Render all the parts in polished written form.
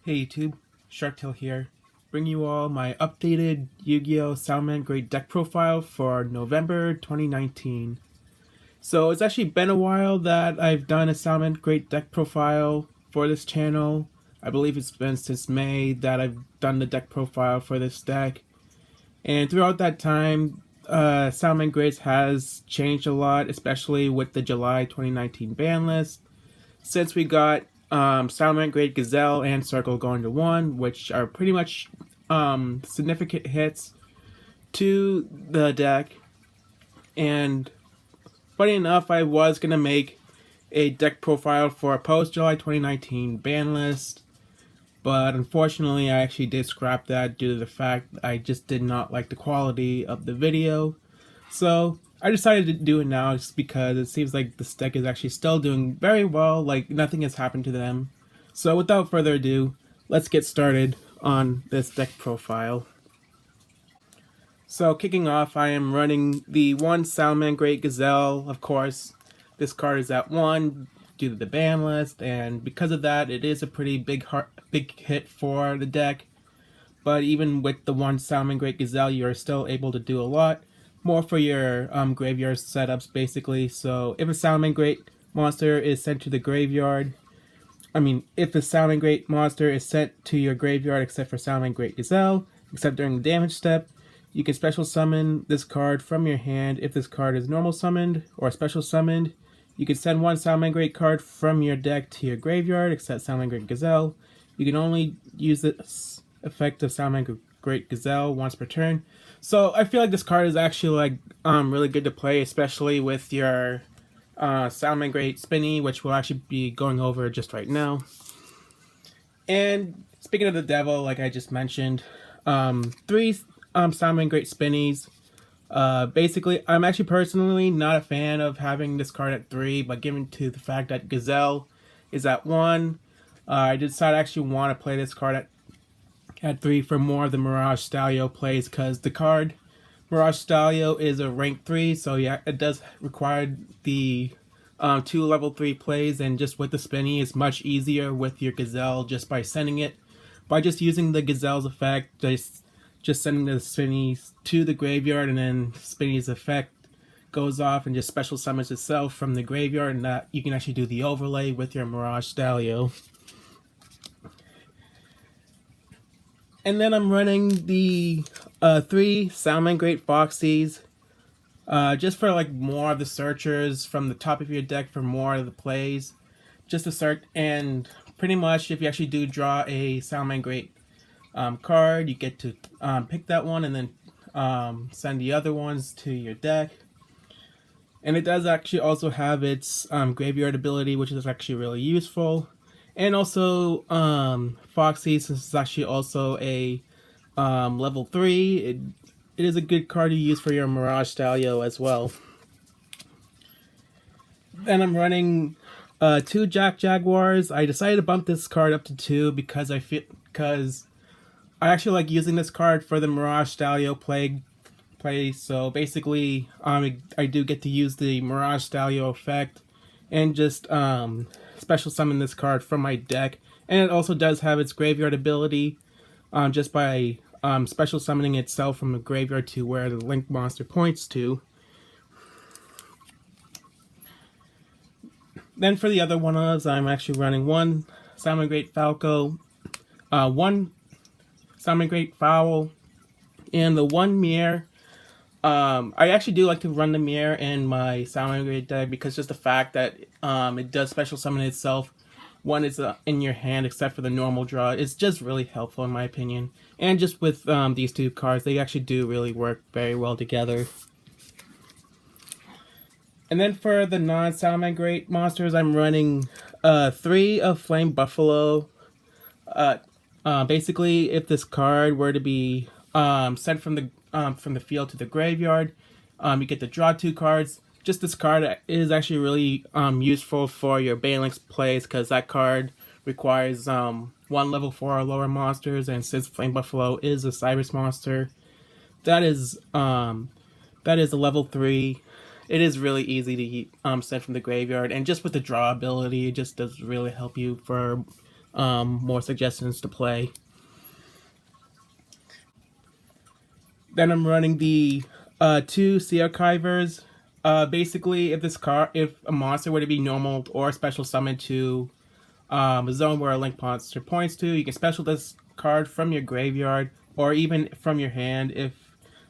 Hey YouTube, Sharktail here, bring you all my updated Yu-Gi-Oh! Salamangreat deck profile for November 2019. So it's actually been a while that I've done a Salamangreat deck profile for this channel. I believe it's been since May that I've done the deck profile for this deck. And throughout that time, Salamangreat has changed a lot, especially with the July 2019 ban list. Since we got Salamangreat, Gazelle, and Circle going to 1, which are pretty much significant hits to the deck. And funny enough, I was going to make a deck profile for a post-July 2019 ban list, but unfortunately I actually did scrap that due to the fact that I just did not like the quality of the video. So I decided to do it now just because it seems like this deck is actually still doing very well, like nothing has happened to them. So without further ado, let's get started on this deck profile. So kicking off, I am running the 1 Salamangreat Gazelle. Of course, this card is at 1 due to the ban list, and because of that, it is a pretty big hit for the deck. But even with the 1 Salamangreat Gazelle, you are still able to do a lot more for your graveyard setups, basically. So if a Salamangreat monster is sent to the graveyard, if a Salamangreat monster is sent to your graveyard except for Salamangreat Gazelle, except during the damage step, you can special summon this card from your hand. If this card is normal summoned or special summoned, you can send 1 Salamangreat card from your deck to your graveyard except Salamangreat Gazelle. You can only use this effect of Salamangreat Gazelle once per turn. So I feel like this card is actually really good to play, especially with your Salamangreat Spinny, which we'll actually be going over just right now. And speaking of the devil, like I just mentioned, 3 Salamangreat Spinnies. Basically, I'm actually personally not a fan of having this card at 3, but given to the fact that Gazelle is at 1, I decided I actually want to play this card at 3 for more of the Mirage Stalio plays, because the card Mirage Stalio is a rank 3, so yeah, it does require the 2 level 3 plays, and just with the Spinny it's much easier with your Gazelle just by sending it. By just using the Gazelle's effect, just sending the Spinnies to the graveyard, and then Spinny's effect goes off and just special summons itself from the graveyard, and that you can actually do the overlay with your Mirage Stalio. And then I'm running the 3 Salamangreat Foxies, just for more of the searchers from the top of your deck for more of the plays, just to search. And pretty much if you actually do draw a Salamangreat card, you get to pick that one and then send the other ones to your deck. And it does actually also have its graveyard ability, which is actually really useful. And also, Foxy, since it's actually also a level 3, it is a good card to use for your Mirage Stalio as well. Then I'm running 2 Jack Jaguars. I decided to bump this card up to 2 because I actually like using this card for the Mirage Stalio play. So basically, I do get to use the Mirage Stalio effect and just special summon this card from my deck. And it also does have its graveyard ability, just by special summoning itself from the graveyard to where the link monster points to. Then for the other one-ofs, I'm actually running 1 Salamangreat Falco, 1 Salamangreat Fowl, and the 1 Mirror. I actually do like to run the Mirror in my Salamangreat deck because just the fact that it does special summon itself when it's in your hand, except for the normal draw, it's just really helpful in my opinion. And just with these 2 cards, they actually do really work very well together. And then for the non-Salamangreat monsters, I'm running 3 of Flame Buffalo. Basically, if this card were to be sent from the field to the graveyard, you get to draw 2 cards. Just this card is actually really useful for your Banelix plays, because that card requires 1 level 4 or lower monsters, and since Flame Buffalo is a Cyrus monster, that is a level 3. It is really easy to send from the graveyard, and just with the draw ability, it just does really help you for more suggestions to play. Then I'm running the 2 Sea Archivers. Basically, if a monster were to be normal or special summoned to a zone where a link monster points to, you can special this card from your graveyard or even from your hand, if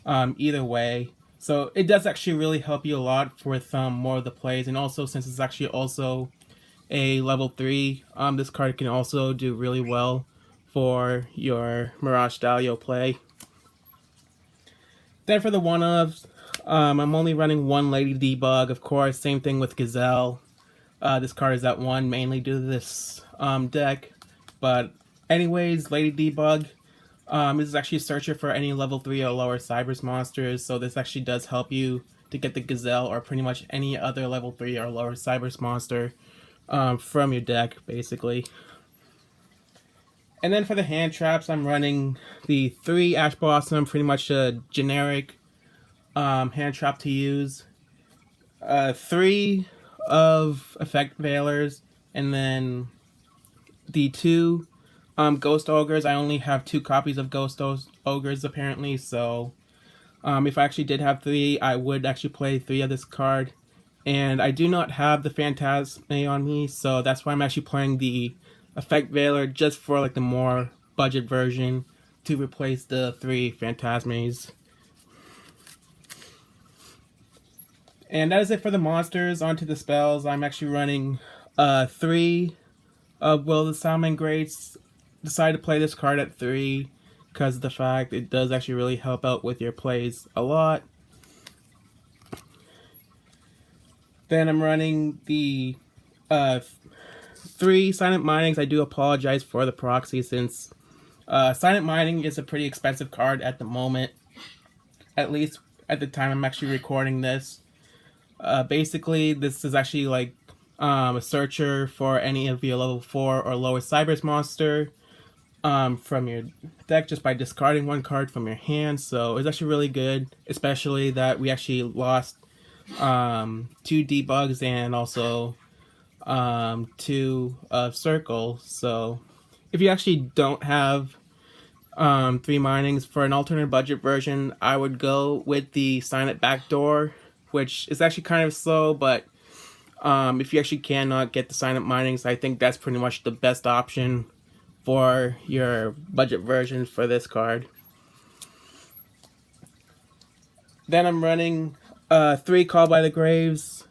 either way. So it does actually really help you a lot with more of the plays, and also since it's actually also a level 3, this card can also do really well for your Mirage Dalio play. Then for the one-ofs, I'm only running 1 Lady Debug, of course, same thing with Gazelle. This card is at 1 mainly due to this deck, but anyways, Lady Debug this is actually a searcher for any level 3 or lower Cybers monsters, so this actually does help you to get the Gazelle or pretty much any other level 3 or lower Cybers monster from your deck, basically. And then for the hand traps, I'm running the 3 Ash Blossom, pretty much a generic hand trap to use. 3 of Effect Veilers, and then the 2 Ghost Ogres. I only have 2 copies of Ghost Ogres apparently, so if I actually did have 3, I would actually play 3 of this card. And I do not have the Phantasme on me, so that's why I'm actually playing the Effect Veiler just for like the more budget version to replace the 3 Phantasmes. And that is it for the monsters. Onto the spells. I'm actually running 3 of Will the Salamangreats. Decided to play this card at 3 because of the fact it does actually really help out with your plays a lot. Then I'm running the 3 Silent Minings. I do apologize for the proxy since Silent Mining is a pretty expensive card at the moment, at least at the time I'm actually recording this. Basically, this is actually like a searcher for any of your level 4 or lower Cybers monster from your deck just by discarding 1 card from your hand. So it's actually really good, especially that we actually lost 2 debugs and also 2 circle. So if you actually don't have 3 minings for an alternate budget version, I would go with the Silent Backdoor, which is actually kind of slow, but if you actually cannot get the Silent Minings, I think that's pretty much the best option for your budget version for this card. Then I'm running 3 Call by the Graves,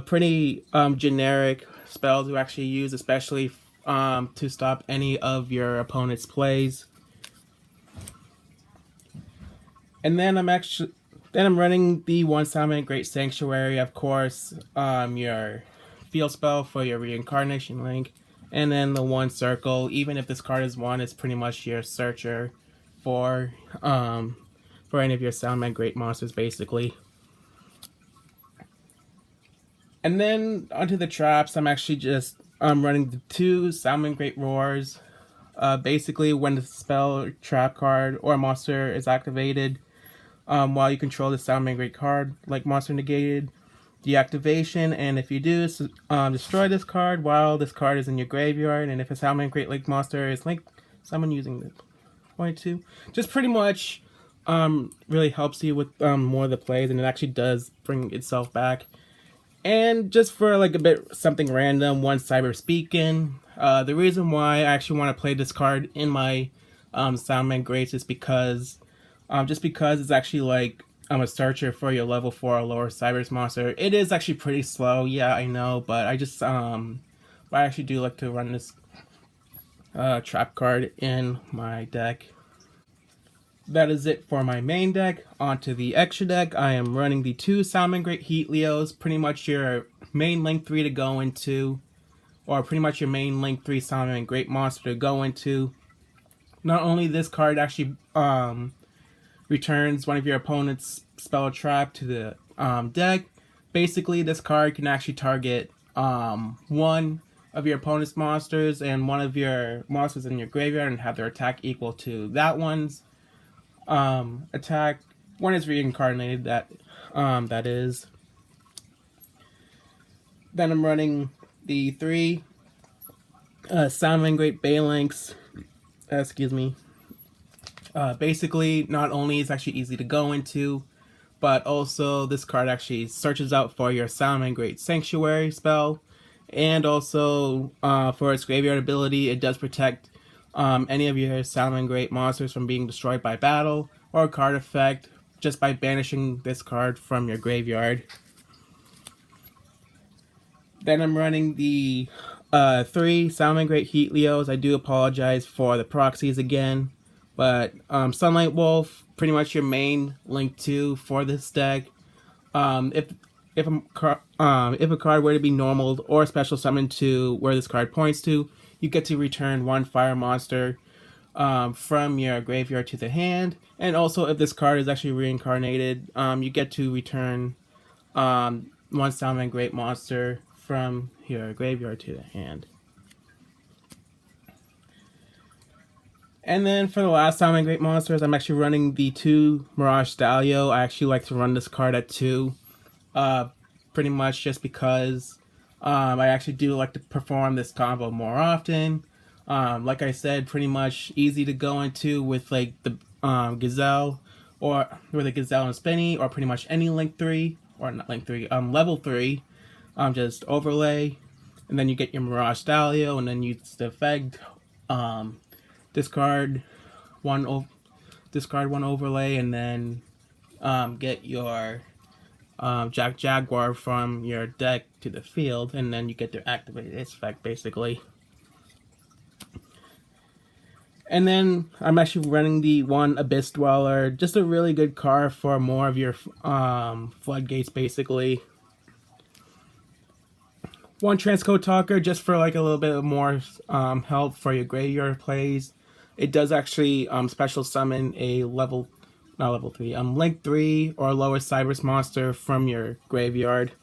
pretty generic spell to actually use, especially to stop any of your opponent's plays. And then I'm running the 1 Salamangreat Sanctuary, of course, your field spell for your Reincarnation Link, and then the 1 Circle. Even if this card is 1, it's pretty much your searcher for any of your Salamangreat monsters, basically. And then onto the traps, I'm actually just running the 2 Salamangreat Roars. Basically, when the spell, trap card, or monster is activated, while you control the Salamangreat card, like monster negated, deactivation, and if you do, destroy this card while this card is in your graveyard, and if a Salamangreat Link monster is linked, someone using the point 2, just pretty much really helps you with more of the plays, and it actually does bring itself back. And just for like a bit something random, 1 Cyber Speakin'. The reason why I actually want to play this card in my Salamangreats is because just because it's actually like I'm a searcher for your level 4 or lower Cybers monster. It is actually pretty slow, yeah, I know, but I just I actually do like to run this trap card in my deck. That is it for my main deck. Onto the extra deck, I am running the 2 Salamangreat Heat Leos, pretty much your main link 3 to go into, or pretty much your main link 3 Salamangreat monster to go into. Not only this card actually returns one of your opponent's spell or trap to the deck. Basically, this card can actually target 1 of your opponent's monsters and 1 of your monsters in your graveyard and have their attack equal to that one's attack. 1 is reincarnated, that is. Then I'm running the 3 Salamangreat Phalanx. Excuse me. Basically, not only is it actually easy to go into, but also this card actually searches out for your Salamangreat Sanctuary spell, and also for its graveyard ability, it does protect any of your Salamangreat monsters from being destroyed by battle or card effect just by banishing this card from your graveyard. Then I'm running the 3 Salamangreat Heatleos. I do apologize for the proxies again, but Sunlight Wolf, pretty much your main link 2 for this deck. If a card were to be normaled or special summoned to where this card points to, you get to return 1 fire monster from your graveyard to the hand. And also, if this card is actually reincarnated, you get to return 1 Salamangreat monster from your graveyard to the hand. And then for the last Salamangreat monsters, I'm actually running the 2 Mirage Stalio. I actually like to run this card at 2. Pretty much just because I actually do like to perform this combo more often. Like I said, pretty much easy to go into with like the Gazelle, or with a Gazelle and Spinny, or pretty much any Link 3, or not Link 3, level 3. Just overlay, and then you get your Mirage Stalio, and then you effect discard one overlay, and then get your Jack Jaguar from your deck to the field, and then you get to activate its effect basically. And then I'm actually running the 1 Abyss Dweller, just a really good card for more of your floodgates basically. 1 Transcode Talker, just for like a little bit of more help for your graveyard plays. It does actually special summon a Link 3 or lower Cybers monster from your graveyard.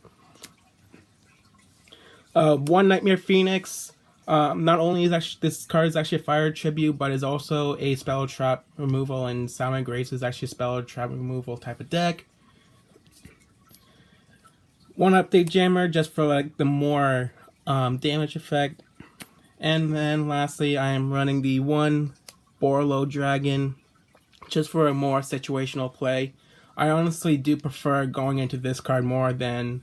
1 Nightmare Phoenix. Not only is this card is actually a fire tribute, but is also a spell trap removal, and Salamangreats is actually a spell trap removal type of deck. 1 Update Jammer, just for like the more damage effect. And then lastly, I am running the 1 Borlo Dragon, just for a more situational play. I honestly do prefer going into this card more than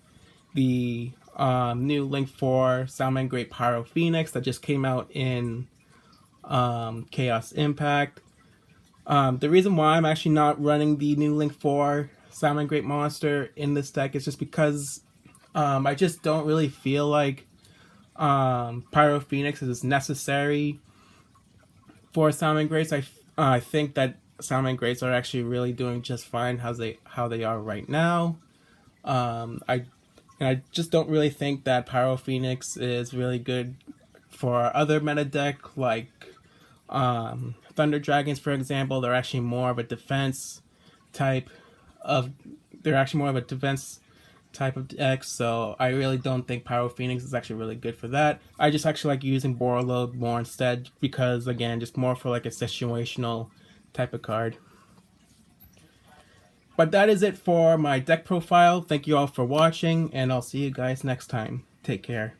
the new Link 4 Salamangreat Pyro Phoenix that just came out in Chaos Impact. The reason why I'm actually not running the new Link 4 Salamangreat monster in this deck is just because I just don't really feel like Pyro Phoenix is necessary for Salamangreats. I think that Salamangreats are actually really doing just fine how they are right now. I just don't really think that Pyro Phoenix is really good for other meta deck like Thunder Dragons, for example. They're actually more of a defense type of deck, so I really don't think Pyro Phoenix is actually really good for that. I just actually like using Borlo more instead because, again, just more for like a situational type of card. But that is it for my deck profile. Thank you all for watching, and I'll see you guys next time. Take care.